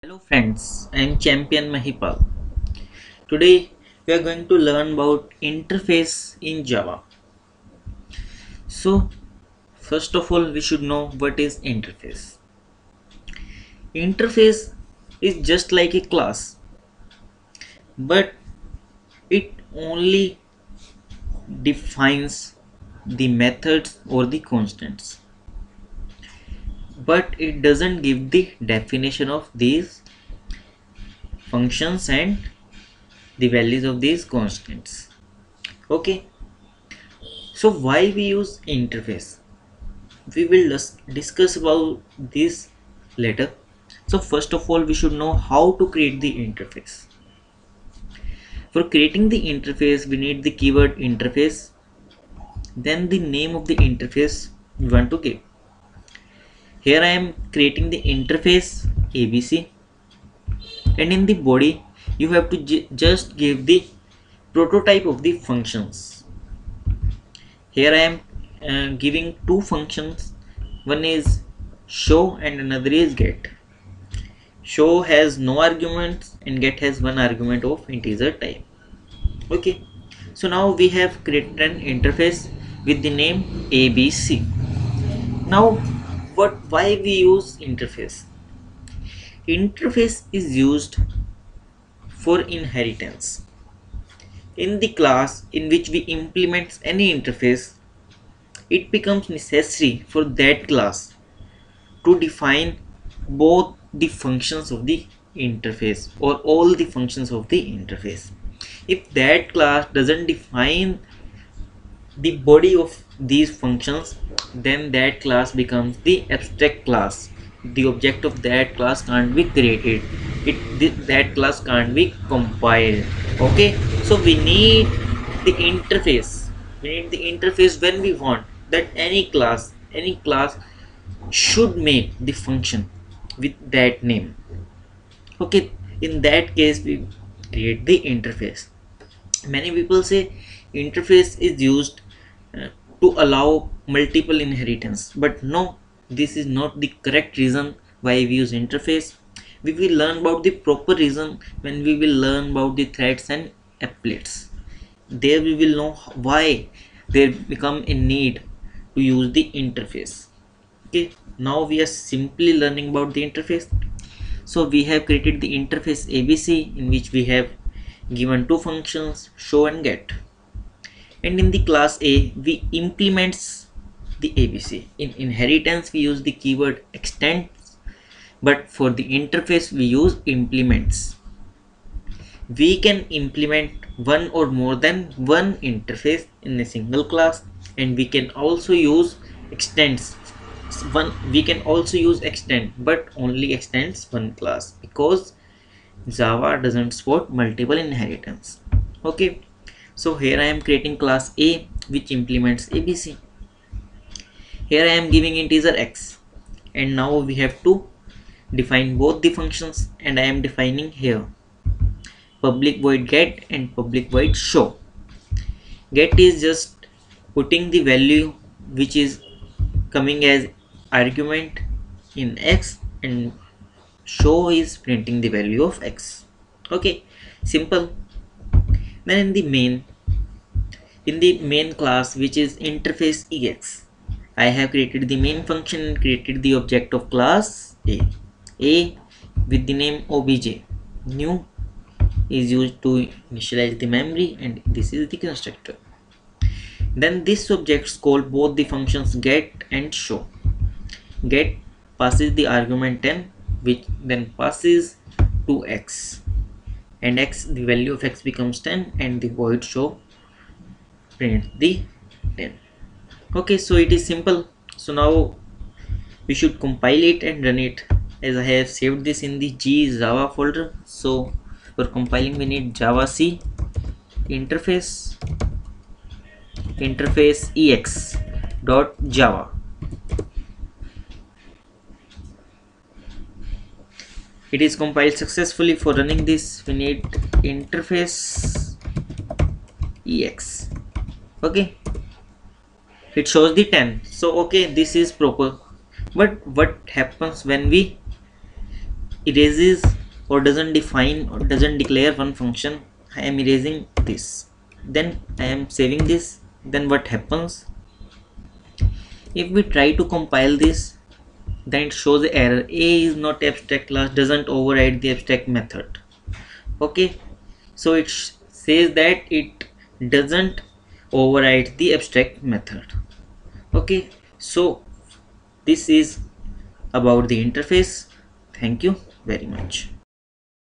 Hello friends, I am Champion Mahipal. Today we are going to learn about interface in Java. So first of all we should know what is interface. Interface is just like a class, but it only defines the methods or the constants, but it doesn't give the definition of these functions and the values of these constants. Okay, so why we use interface? We will discuss about this later. So first of all we should know how to create the interface. For creating the interface we need the keyword interface, then the name of the interface we want to give. Here I am creating the interface ABC, and in the body you have to just give the prototype of the functions. Here I am giving two functions, one is show and another is get. Show has no arguments and get has one argument of integer type. Okay, so now we have created an interface with the name ABC. Now why we use interface? Interface is used for inheritance. In the class in which we implement any interface, it becomes necessary for that class to define both the functions of the interface or all the functions of the interface. If that class doesn't define the body of these functions, then that class becomes the abstract class. The object of that class can't be created. That class can't be compiled. Okay, so we need the interface. We need the interface when we want that any class should make the function with that name. Okay, in that case we create the interface. Many people say interface is used to allow multiple inheritance, but no, this is not the correct reason why we use interface. We will learn about the proper reason when we will learn about the threads and applets. There we will know why there become a need to use the interface. Okay, now we are simply learning about the interface. So we have created the interface ABC, in which we have given two functions, show and get, and in the class A we implements the ABC. In inheritance we use the keyword extends, but for the interface we use implements. We can implement one or more than one interface in a single class, and we can also use extends. We can also use extend, but only extends one class, because Java doesn't support multiple inheritance. Okay, so here I am creating class A which implements ABC. Here I am giving integer x, and now we have to define both the functions, and I am defining here public void get and public void show. Get is just putting the value which is coming as argument in x, and show is printing the value of x. Okay, simple. Then in the main class, which is interface ex, I have created the main function and created the object of class A with the name obj. New is used to initialize the memory, and this is the constructor. Then this objects call both the functions get and show. Get passes the argument 10, which then passes to x, and x, the value of x becomes 10, and the void show prints the 10. Okay, so it is simple. So now we should compile it and run it, as I have saved this in the G Java folder. So for compiling we need java c interface ex dot java. It is compiled successfully. For running this we need interface ex. Okay, it shows the 10, so okay, this is proper. But what happens when we erases or doesn't define or doesn't declare one function, I am erasing this, then I am saving this. Then what happens if we try to compile this? Then it shows the error, a is not abstract class, doesn't override the abstract method. Okay, so it says that it doesn't override the abstract method. Okay, so this is about the interface. Thank you very much.